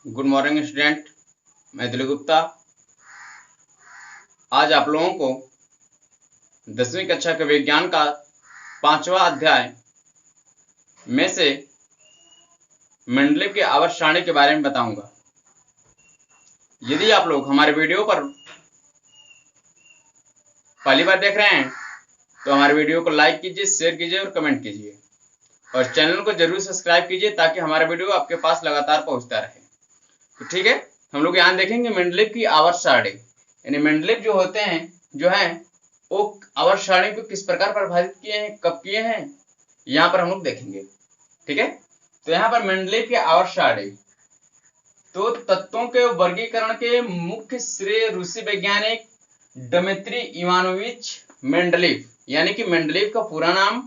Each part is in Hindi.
गुड मॉर्निंग स्टूडेंट, मैं दिलीप गुप्ता। आज आप लोगों को 10वीं कक्षा के विज्ञान का 5वां अध्याय में से मेंडलीव के आवर्त सारणी के बारे में बताऊंगा। यदि आप लोग हमारे वीडियो पर पहली बार देख रहे हैं तो हमारे वीडियो को लाइक कीजिए, शेयर कीजिए और कमेंट कीजिए, और चैनल को जरूर सब्सक्राइब कीजिए ताकि हमारा वीडियो आपके पास लगातार पहुंचता रहे। तो ठीक है, हम लोग यहाँ देखेंगे मेंडलीव की आवर्त सारणी, यानी मेंडलीव जो होते हैं जो है वो आवर्त सारणी को किस प्रकार प्रभावित किए हैं, कब किए हैं, यहाँ पर हम लोग देखेंगे। ठीक है, तो यहाँ पर मेंडलीव की आवर्त सारणी, तो तत्वों के वर्गीकरण के मुख्य श्रेय रूसी वैज्ञानिक डिमित्री इवानोविच मेंडलीव, यानी कि मेंडलीव का पूरा नाम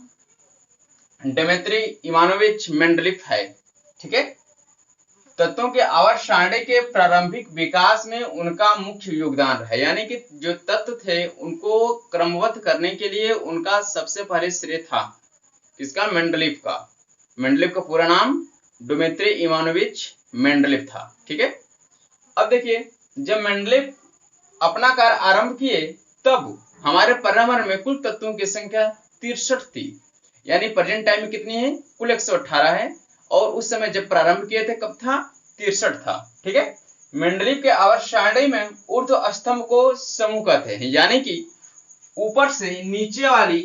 डिमित्री इवानोविच मेंडलीव है। ठीक है, तत्वों के आवर्त सारणी के प्रारंभिक विकास में उनका मुख्य योगदान रहा, यानी कि जो तत्व थे उनको क्रमबद्ध करने के लिए उनका सबसे पहले श्रेय था किसका? मेंडलीव का। मेंडलीव का पूरा नाम डिमित्री इवानोविच मेंडलीव था। ठीक है, अब देखिए, जब मेंडलीव अपना कार्य आरंभ किए तब हमारे पर्यावरण में कुल तत्वों की संख्या 63 थी, यानी प्रेजेंट टाइम में कितनी है? कुल 118 है, और उस समय जब प्रारंभ किए थे कब था? 63 था। ठीक है, मेंडलीव के आवर्त सारणी में ऊर्ध्व स्तंभ को समूह कहते हैं, यानी कि ऊपर से नीचे वाली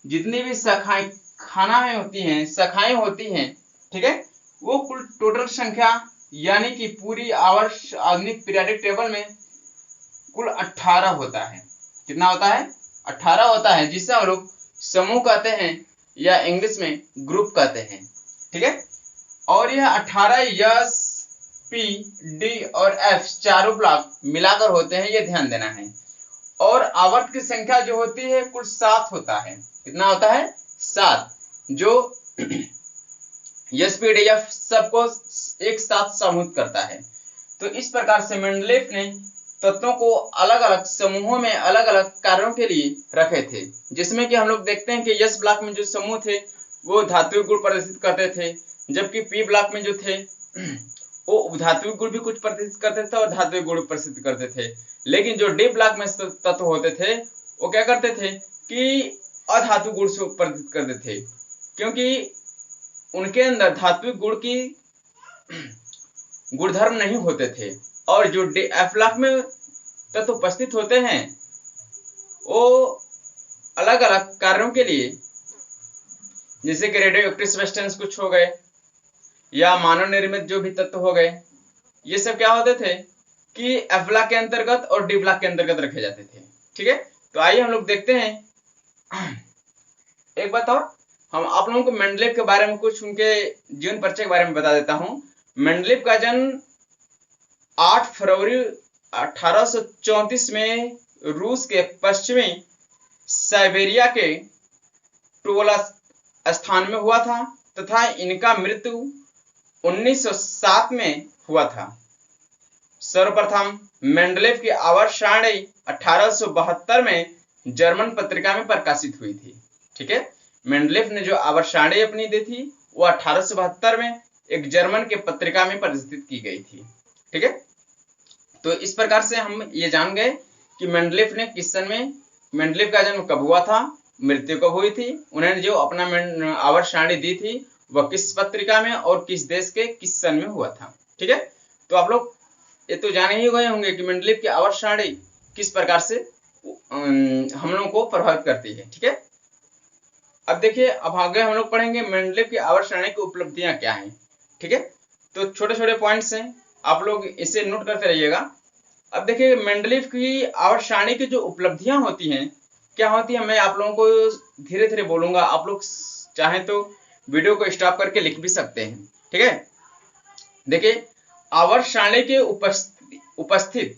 जितनी भी शाखाएं होती हैं, ठीक है, वो कुल टोटल संख्या, यानी कि पूरी आवर्त आधुनिक पीरियोडिक टेबल में कुल 18 होता है। कितना होता है? 18 होता है, जिसे हम लोग समूह कहते हैं या इंग्लिश में ग्रुप कहते हैं। ठीक है, और यह 18 यस, पी, डी और एफ चारों ब्लॉक मिलाकर होते हैं, ये ध्यान देना है। और आवर्त की संख्या जो होती है कुल 7 होता है। कितना होता है? 7, जो यस, पी, डी, एफ सबको एक साथ समूहित करता है। तो इस प्रकार से मेंडलीव ने तत्वों को अलग अलग समूहों में अलग अलग कार्यों के लिए रखे थे, जिसमें कि हम लोग देखते हैं कि यस ब्लॉक में जो समूह थे वो धात्विक गुण प्रदर्शित करते थे, जबकि पी ब्लॉक में जो थे वो उपधात्विक गुण भी कुछ प्रदर्शित करते थे और धात्विक गुण प्रदर्शित करते थे। लेकिन जो डी ब्लॉक में तत्व होते थे वो क्या करते थे कि अधातु गुण से प्रदर्शित करते थे, क्योंकि उनके अंदर धात्विक गुण की गुणधर्म नहीं होते थे। और जो एफ ब्लॉक में तत्व उपस्थित होते हैं वो अलग अलग कार्यों के लिए, जैसे कि रेडियो एक्टिव सब्सटेंस कुछ हो गए या मानव निर्मित जो भी तत्व हो गए, ये सब क्या होते थे कि एफ ब्लॉक के अंतर्गत और डी ब्लॉक के अंतर्गत रखे जाते थे। ठीक है, तो आइए हम लोग देखते हैं। एक बात और, हम आप लोगों को मेंडलीव के बारे में कुछ उनके जीवन परिचय के बारे में बता देता हूं। मेंडलीव का जन्म 8 फरवरी 1834 में रूस के पश्चिमी साइबेरिया के टुवला स्थान में हुआ था, तथा इनका मृत्यु 1907 में हुआ था। सर्वप्रथम मेंडलीव की आवर्त सारणी 1872 में जर्मन पत्रिका में प्रकाशित हुई थी। ठीक है, मेंडलीव ने जो आवर्त सारणी अपनी दी थी वो 1872 में एक जर्मन के पत्रिका में प्रदर्शित की गई थी। ठीक है, तो इस प्रकार से हम ये जान गए कि मेंडलीव ने किस सन में, मेंडलीव का जन्म कब हुआ था, मृत्यु कब हुई थी, उन्होंने जो अपना आवर्त सारणी दी थी वह किस पत्रिका में और किस देश के किस सन में हुआ था। ठीक है, तो आप लोग ये तो जाने ही गए होंगे कि मेंडलीव की आवर्त सारणी किस प्रकार से हम लोगों को प्रभावित करती है। ठीक है, अब देखिए, अब आगे हम लोग पढ़ेंगे मेंडलीव की आवर्त सारणी की उपलब्धियां क्या हैं। ठीक है, तो छोटे छोटे पॉइंट्स हैं, आप लोग इसे नोट करते रहिएगा। अब देखिए, मेंडलीव की आवर्त सारणी की जो उपलब्धियां होती हैं क्या होती है, मैं आप लोगों को धीरे धीरे बोलूंगा, आप लोग चाहें तो वीडियो को स्टॉप करके लिख भी सकते हैं। ठीक है, देखिए, आवर्त सारणी के उपस्थित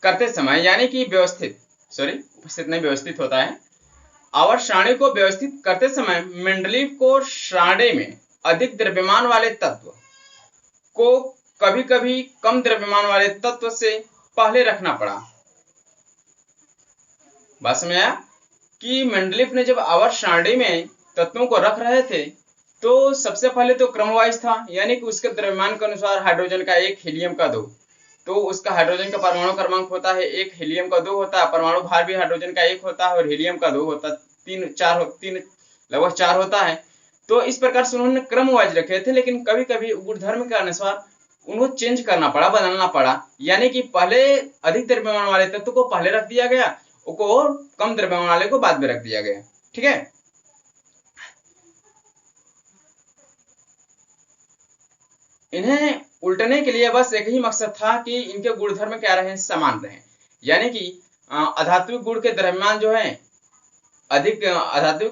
करते समय, यानी कि उपस्थित नहीं, व्यवस्थित होता है। आवर्त सारणी को व्यवस्थित करते समय मेंडलीव को सारणी में अधिक द्रव्यमान वाले तत्व को कभी कभी कम द्रव्यमान वाले तत्व से पहले रखना पड़ा। बात समझ आया कि मेंडलीव ने जब आवर्त सारणी में तत्वों को रख रहे थे तो सबसे पहले तो क्रमवाइज था, यानी कि उसके द्रव्यमान के अनुसार हाइड्रोजन का 1, हीलियम का 2, तो उसका हाइड्रोजन का परमाणु क्रमांक होता है 1, हीलियम का 2 होता है, परमाणु भार भी हाइड्रोजन का 1 होता है और हीलियम का 2 होता है, 3 लगभग 4 होता है। तो इस प्रकार से उन्होंने क्रम वाइज रखे थे, लेकिन कभी कभी गुणधर्म के अनुसार उनको चेंज करना पड़ा, बदलना पड़ा, यानी कि पहले अधिक द्रव्यमान वाले तत्व को पहले रख दिया गया, और कम द्रव्यमान वाले को बाद में रख दिया गया। ठीक है, इन्हें उल्टने के लिए बस एक ही मकसद था कि इनके गुणधर्म क्या रहे, समान रहे, यानी कि अधात्विक गुण के द्रव्यमान जो है अधिक, अधात्विक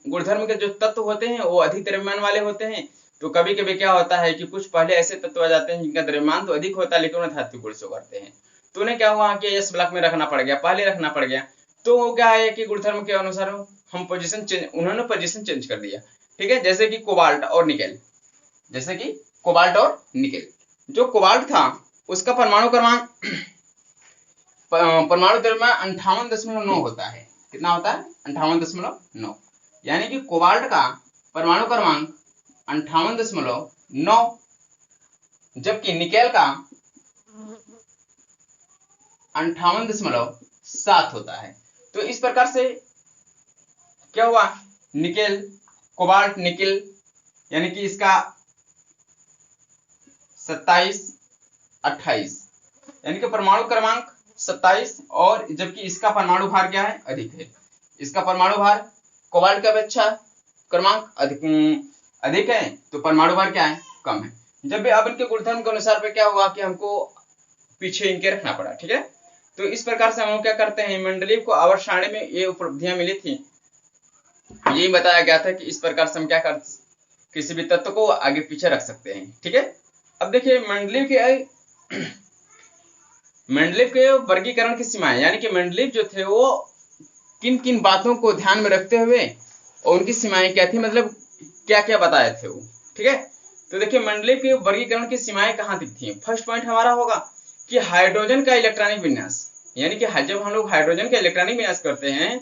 गुणधर्म के जो तत्व होते हैं वो अधिक द्रव्यमान वाले होते हैं। तो कभी कभी क्या होता है कि कुछ पहले ऐसे तत्व आ जाते हैं जिनका द्रव्यमान तो अधिक होता है लेकिन उन्हें धात्विक गुण शो करते हैं, तो उन्हें क्या हुआ कि एस ब्लॉक में रखना पड़ गया, पहले रखना पड़ गया। तो वो क्या है कि गुणधर्म के अनुसार हम पोजीशन चेंज, उन्होंने पोजीशन चेंज कर दिया। ठीक है, जैसे कि कोबाल्ट और निकेल, जैसे कि कोबाल्ट और निकेल, जो कोबाल्ट था उसका परमाणु क्रमांक परमाणु द्रव्यमान 58.9 होता है। कितना होता है? 58.9, यानी कि कोबाल्ट का परमाणु क्रमांक 58.9, जबकि निकेल का 58.7 होता है। तो इस प्रकार से क्या हुआ, निकेल, कोबाल्ट, निकेल, यानी कि इसका 27, 28, यानी कि परमाणु क्रमांक 27, और जबकि इसका परमाणु भार क्या है, अधिक है। इसका परमाणु भार कोबाल्ट की अपेक्षा क्रमांक अधिक है, तो परमाणु भार क्या है, कम है। जब भी अब इनके गुणधर्म के अनुसार पे क्या हुआ कि हमको पीछे इनके रखना पड़ा। ठीक है, तो इस प्रकार से हम क्या करते हैं, मेंडलीव को आवर्त सारणी में ये उपलब्धियां मिली थी, यही बताया गया था कि इस प्रकार से हम क्या कर किसी भी तत्व को आगे पीछे रख सकते हैं। ठीक है, अब देखिए मेंडलीव के वर्गीकरण की सीमाएं, यानी कि मेंडलीव जो थे वो किन किन बातों को ध्यान में रखते हुए और उनकी सीमाएं क्या थी, मतलब क्या क्या बताए थे वो। ठीक है, तो देखिए मेंडलीव के वर्गीकरण की सीमाएं कहाँ तक थी। फर्स्ट पॉइंट हमारा होगा कि हाइड्रोजन का इलेक्ट्रॉनिक विन्यास, यानी कि जब हम लोग हाइड्रोजन का इलेक्ट्रॉनिक विन्यास करते हैं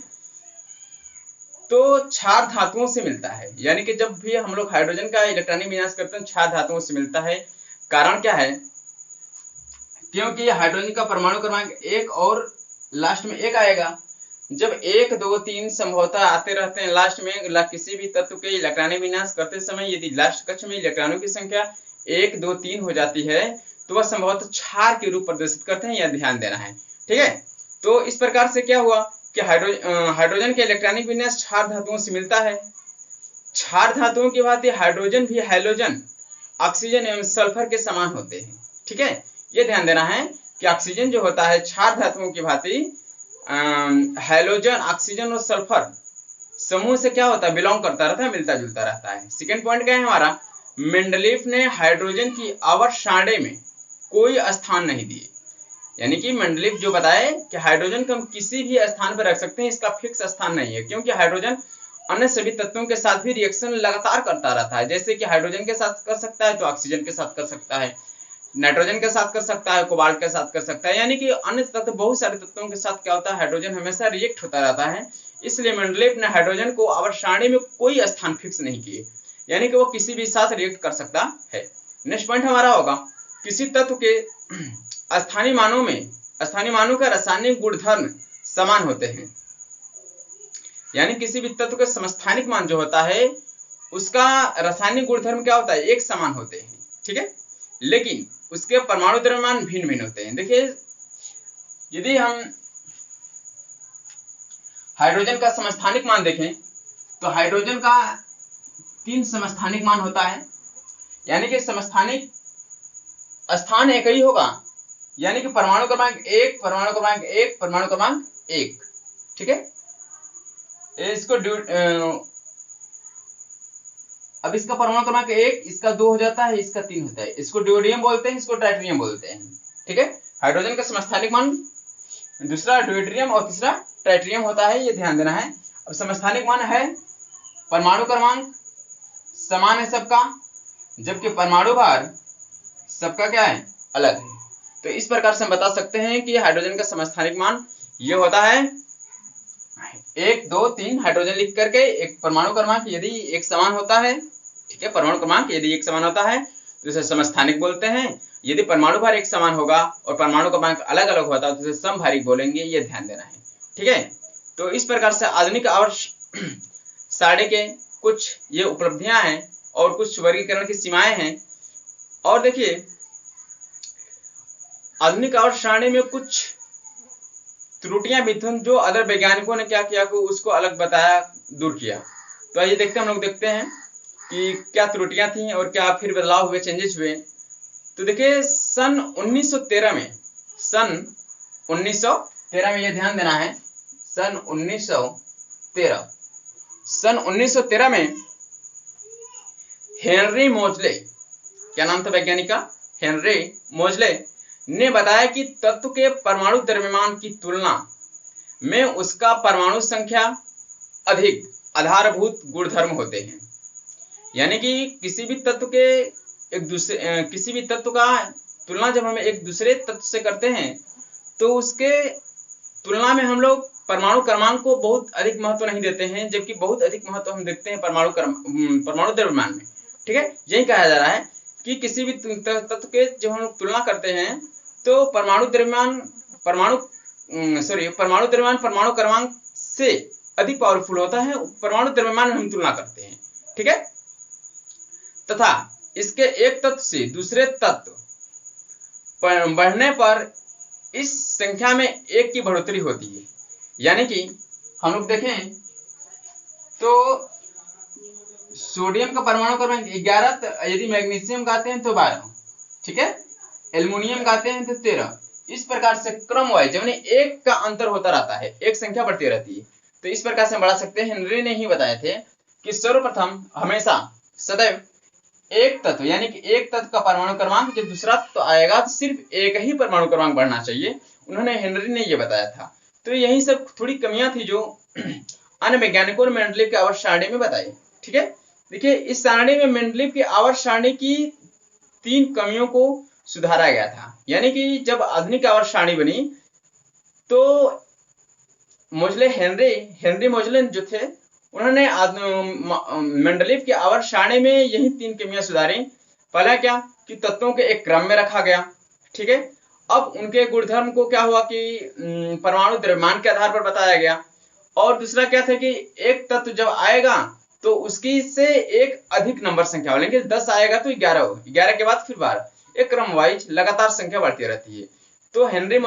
तो क्षार धातुओं से मिलता है, यानी कि जब भी हम लोग हाइड्रोजन का इलेक्ट्रॉनिक विन्यास करते हैं क्षार धातुओं से मिलता है। कारण क्या है, क्योंकि हाइड्रोजन का परमाणु क्रमांक 1 और लास्ट में 1 आएगा। जब 1, 2, 3 संभवतः आते रहते हैं लास्ट में, किसी भी तत्व के इलेक्ट्रॉनिक विन्यास करते समय यदि लास्ट कक्ष में इलेक्ट्रॉनों की संख्या 1, 2, 3 हो जाती है तो वह संभवतः क्षार के रूप प्रदर्शित करते हैं, यह ध्यान देना है। ठीक है, तो इस प्रकार से क्या हुआ कि हाइड्रोजन के इलेक्ट्रॉनिक विन्यास क्षार धातुओं से मिलता है। क्षार धातुओं की बात, हाइड्रोजन भी हैलोजन, ऑक्सीजन एवं सल्फर के समान होते हैं। ठीक है, ये ध्यान देना है कि ऑक्सीजन जो होता है क्षार धातुओं की भांति हैलोजन, ऑक्सीजन और सल्फर समूह से क्या होता है, बिलोंग करता रहता है, मिलता जुलता रहता है। सेकेंड पॉइंट क्या है हमारा, मेंडलीव ने हाइड्रोजन की आवर्त सारणी में कोई स्थान नहीं दिए, यानी कि मेंडलीव जो बताए कि हाइड्रोजन को हम किसी भी स्थान पर रख सकते हैं, इसका फिक्स स्थान नहीं है, क्योंकि हाइड्रोजन अन्य सभी तत्वों के साथ भी रिएक्शन लगातार करता रहता है। जैसे कि हाइड्रोजन के साथ कर सकता है तो ऑक्सीजन के साथ कर सकता है, नाइट्रोजन के साथ कर सकता है, कोबाल्ट के साथ कर सकता है, यानी कि अन्य तत्व, बहुत सारे तत्वों के साथ क्या होता है, हाइड्रोजन हमेशा रिएक्ट होता रहता है। इसलिए मेंडलीव ने हाइड्रोजन को आवर्त सारणी में कोई स्थान फिक्स नहीं किए, यानी कि वो किसी भी साथ रिएक्ट कर सकता है। नेक्स्ट पॉइंट हमारा होगा, किसी तत्व के स्थानीय मानों का रासायनिक गुणधर्म समान होते हैं, यानी किसी भी तत्व का समस्थानिक मान जो होता है उसका रासायनिक गुणधर्म क्या होता है, एक समान होते हैं। ठीक है, लेकिन उसके परमाणु द्रव्यमान भिन्न भिन्न होते हैं। देखिए, यदि हम हाइड्रोजन का समस्थानिक मान देखें तो हाइड्रोजन का 3 समस्थानिक मान होता है, यानी कि समस्थानिक स्थान एक ही होगा, यानी कि परमाणु क्रमांक 1, परमाणु क्रमांक 1, परमाणु क्रमांक 1। ठीक है, इसको अब इसका परमाणु क्रमांक 1, इसका 2 हो जाता है, इसका 3 होता है, इसको ड्यूटेरियम बोलते हैं, इसको ट्राइटेरियम बोलते हैं। ठीक है, हाइड्रोजन का समस्थानिक मान दूसरा ड्यूटेरियम और तीसरा ट्राइटेरियम होता है, ये ध्यान देना है। अब समस्थानिक मान है, परमाणु क्रमांक समान है सबका, जबकि परमाणु भार सबका क्या है, अलग है। तो इस प्रकार से हम बता सकते हैं कि हाइड्रोजन का समस्थानिक मान ये होता है 1, 2, 3 हाइड्रोजन लिख करके एक परमाणु क्रमांक यदि एक समान होता है ठीक है। परमाणु क्रमांक यदि एक समान होता है तो इसे समस्थानिक बोलते हैं। यदि परमाणु भार एक समान होगा और परमाणु क्रमांक अलग अलग होता है तो इसे समभारिक बोलेंगे, ये ध्यान देना है, ठीक है। तो इस प्रकार से आधुनिक आवर्त सारणी के कुछ ये उपलब्धियां हैं और कुछ वर्गीकरण की सीमाएं हैं। और देखिए आधुनिक आवर्त सारणी में कुछ त्रुटियां भी थी जो अदर वैज्ञानिकों ने क्या किया कि उसको अलग बताया, दूर किया। तो आइए देखते हैं, हम लोग देखते हैं कि क्या त्रुटियां थी और क्या फिर बदलाव हुए, चेंजेस हुए। तो देखिए सन 1913 में, सन 1913 में ये ध्यान देना है, सन 1913 में हेनरी मोजले, क्या नाम था वैज्ञानिक का, हेनरी मोजले ने बताया कि तत्व के परमाणु द्रव्यमान की तुलना में उसका परमाणु संख्या अधिक आधारभूत गुणधर्म होते हैं। यानी कि किसी भी तत्व का तुलना जब हम एक दूसरे तत्व से करते हैं तो उसके तुलना में हम लोग परमाणु क्रमांक को बहुत अधिक महत्व नहीं देते हैं, जबकि बहुत अधिक महत्व हम देखते हैं परमाणु द्रव्यमान में, ठीक है। यही कहा जा रहा है कि किसी भी तत्व के जब हम लोग तुलना करते हैं तो परमाणु द्रव्यमान परमाणु क्रमांक से अधिक पावरफुल होता है, परमाणु द्रव्यमान में हम तुलना करते हैं, ठीक है। तथा इसके एक तत्व से दूसरे तत्व बढ़ने पर इस संख्या में एक की बढ़ोतरी होती है। यानी कि हम लोग देखें तो सोडियम का परमाणु क्रमांक 11, यदि मैग्नीशियम गाते हैं तो 12, ठीक है, एल्युमिनियम गाते हैं तो 13। इस प्रकार से क्रम वाइज यानी एक का अंतर होता रहता है, एक संख्या बढ़ती रहती है। तो इस प्रकार से हम बढ़ा सकते हैं। हेनरी ने ही बताए थे कि सर्वप्रथम हमेशा सदैव एक तत्व यानी कि एक तत्व का परमाणु क्रमांक जब दूसरा तो आएगा तो सिर्फ एक ही परमाणु क्रमांक बढ़ना चाहिए, उन्होंने हेनरी ने ये बताया था। तो यही सब थोड़ी कमियां थी जो अन्य वैज्ञानिकों ने मेंडलीव की आवर्त सारणी में बताई, ठीक है। देखिए इस सारणी में मेंडलीव की आवर्त सारणी की 3 कमियों को सुधारा गया था। यानी कि जब आधुनिक आवर्त सारणी बनी तो हेनरी मोजले जो थे उन्होंने मेंडलीव की आवर्त सारणी में यही 3 कमियां सुधारी। पहला क्या कि तत्वों के एक क्रम में रखा गया, ठीक है। अब उनके गुणधर्म को क्या हुआ कि परमाणु द्रव्यमान के आधार पर बताया गया। और दूसरा क्या था कि एक तत्व जब आएगा तो उसकी से एक अधिक नंबर संख्या हो, लेकिन 10 आएगा तो 11 हो, 11 के बाद फिर 12, एक क्रम वाइज लगातार संख्या बढ़ती रहती है। तो हेनरी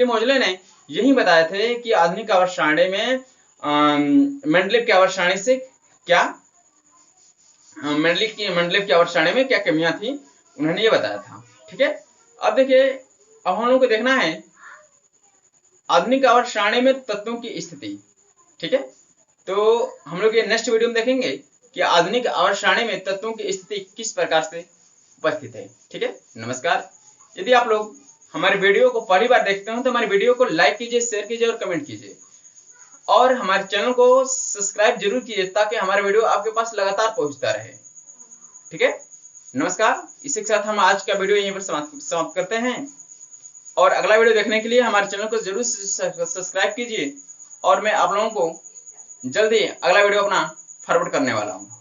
मोजले ने यही बताए थे कि आधुनिक आवर्त सारणी में मेंडलीव की आवर्त सारणी से क्या मेंडलीव की आवर्त सारणी में क्या कमियां थी, उन्होंने ये बताया था, ठीक है। अब देखिए अब हम लोग को देखना है आधुनिक आवर्त सारणी में तत्वों की स्थिति, ठीक है। तो हम लोग ये नेक्स्ट वीडियो में देखेंगे कि आधुनिक आवर्त सारणी में तत्वों की स्थिति किस प्रकार से उपस्थित है, ठीक है। नमस्कार। यदि आप लोग हमारे वीडियो को पहली बार देखते हो तो हमारे वीडियो को लाइक कीजिए, शेयर कीजिए और कमेंट कीजिए, और हमारे चैनल को सब्सक्राइब जरूर कीजिए ताकि हमारा वीडियो आपके पास लगातार पहुंचता रहे, ठीक है। नमस्कार। इसी के साथ हम आज का वीडियो यहीं पर समाप्त करते हैं, और अगला वीडियो देखने के लिए हमारे चैनल को जरूर सब्सक्राइब कीजिए, और मैं आप लोगों को जल्दी अगला वीडियो अपना फॉरवर्ड करने वाला हूँ।